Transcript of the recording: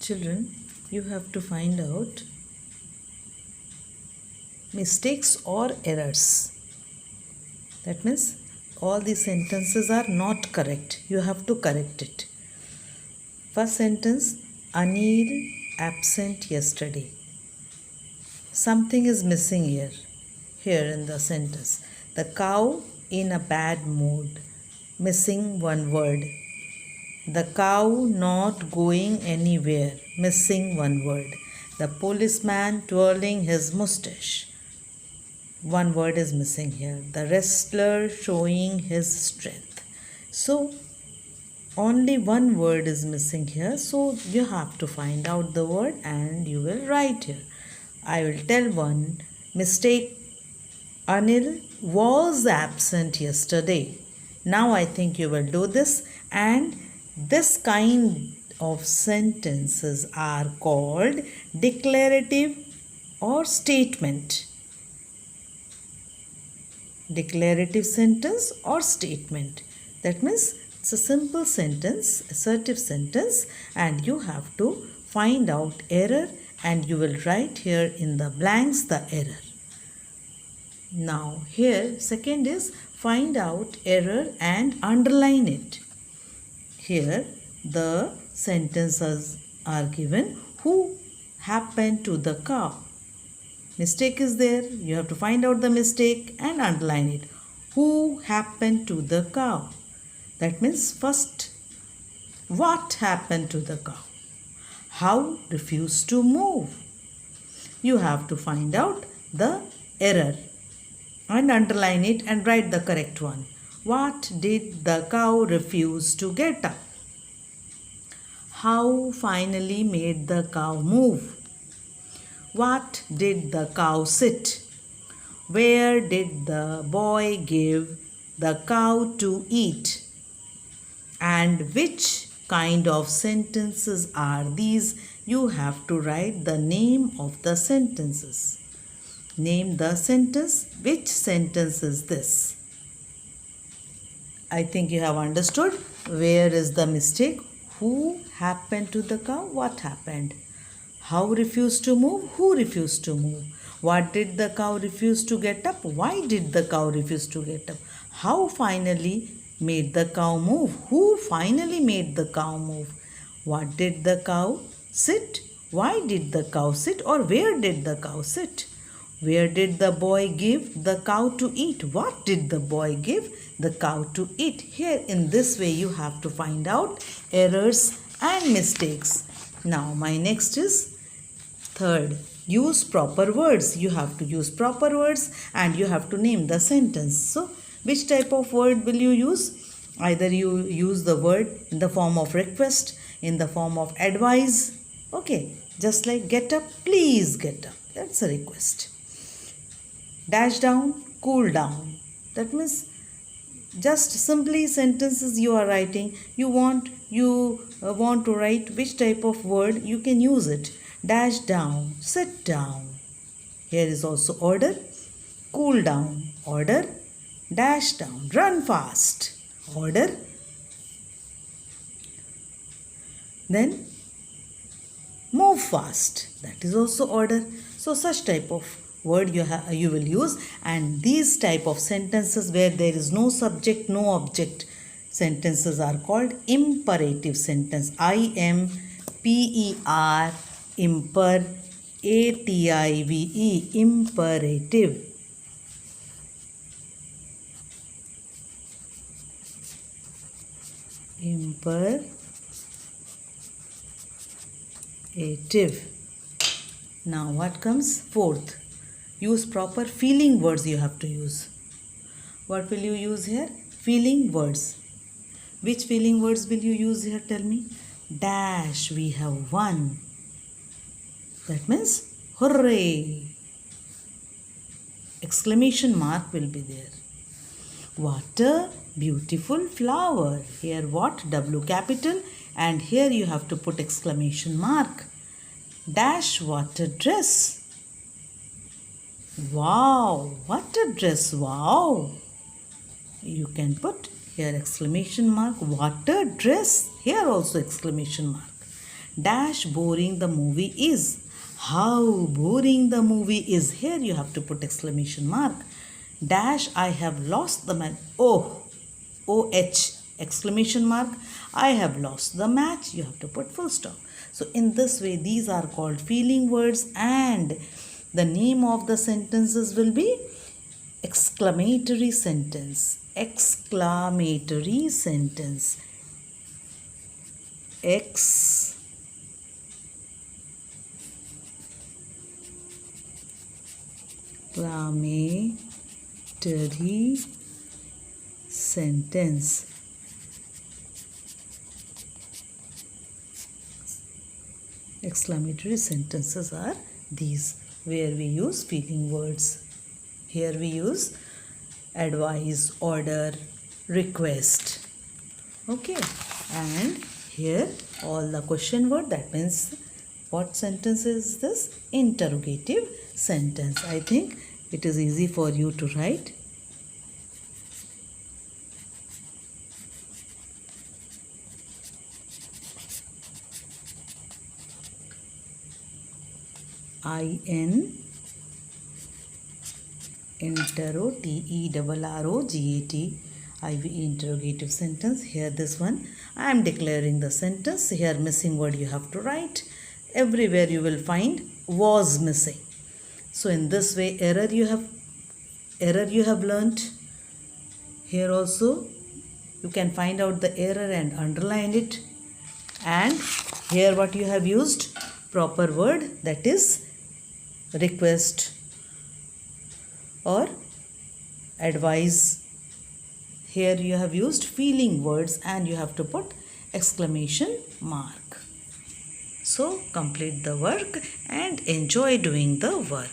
Children, you have to find out mistakes or errors. That means all the sentences are not correct. You have to correct it. First sentence, Anil absent yesterday. Something is missing here in the sentence. The cow in a bad mood. Missing one word. The cow not going anywhere. Missing one word. The policeman twirling his mustache. One word is missing here. The wrestler showing his strength. So, only one word is missing here. So, you have to find out the word and you will write here. I will tell one mistake. Anil was absent yesterday. Now I think you will do this, and this kind of sentences are called declarative or statement. Declarative sentence or statement. That means it's a simple sentence, assertive sentence, and you have to find out error and you will write here in the blanks the error. Now here second is find out error and underline it. Here the sentences are given. Who happened to the cow? Mistake is there. You have to find out the mistake and underline it. Who happened to the cow? That means first, what happened to the cow? How refused to move? You have to find out the error and underline it and write the correct one. What did the cow refuse to get up? How finally made the cow move? What did the cow sit? Where did the boy give the cow to eat? And which kind of sentences are these? You have to write the name of the sentences. Name the sentence. Which sentence is this? I think you have understood. Where is the mistake? Who happened to the cow? What happened? How refused to move? Who refused to move? What did the cow refuse to get up? Why did the cow refuse to get up? How finally made the cow move? Who finally made the cow move? What did the cow sit? Why did the cow sit? Or where did the cow sit? Where did the boy give the cow to eat? What did the boy give the cow to eat? Here in this way you have to find out errors and mistakes. Now my next is third. Use proper words. You have to use proper words and you have to name the sentence. So which type of word will you use? Either you use the word in the form of request, in the form of advice. Okay, just like get up, please get up. That's a request. Dash down, cool down. That means just simply sentences you are writing. You want to write which type of word, you can use it. Dash down, sit down. Here is also order. Cool down, order. Dash down, run fast, order. Then move fast, that is also order. So such type of word you will use, and these type of sentences where there is no subject, no object sentences are called imperative sentence. I-M-P-E-R, A-T-I-V-E, imperative. Imperative. Now what comes? Fourth. Use proper feeling words you have to use. What will you use here? Feeling words. Which feeling words will you use here? Tell me. Dash, we have won. That means hooray. Exclamation mark will be there. What a beautiful flower. Here what? W capital, and here you have to put exclamation mark. Dash, what a dress. Wow, what a dress. Wow. You can put here exclamation mark. What a dress. Here also exclamation mark. dash boring the movie is. How boring the movie is. Here you have to put exclamation mark. Dash I have lost the match. Oh, OH exclamation mark. I have lost the match. You have to put full stop. So in this way these are called feeling words, and the name of the sentences will be exclamatory sentence. Exclamatory sentence. Exclamatory sentence. Exclamatory sentences are these, where we use feeling words. Here we use advise, order, request. Okay, and here all the question word, that means what sentence is this? Interrogative sentence. I think it is easy for you to write. interrogative sentence. Here this one, I am declaring the sentence. Here missing word you have to write. Everywhere you will find was missing. So in this way error you have learnt. Here also you can find out the error and underline it. And here what you have used? Proper word, that is request or advise. Here you have used feeling words and you have to put exclamation mark. So complete the work and enjoy doing the work.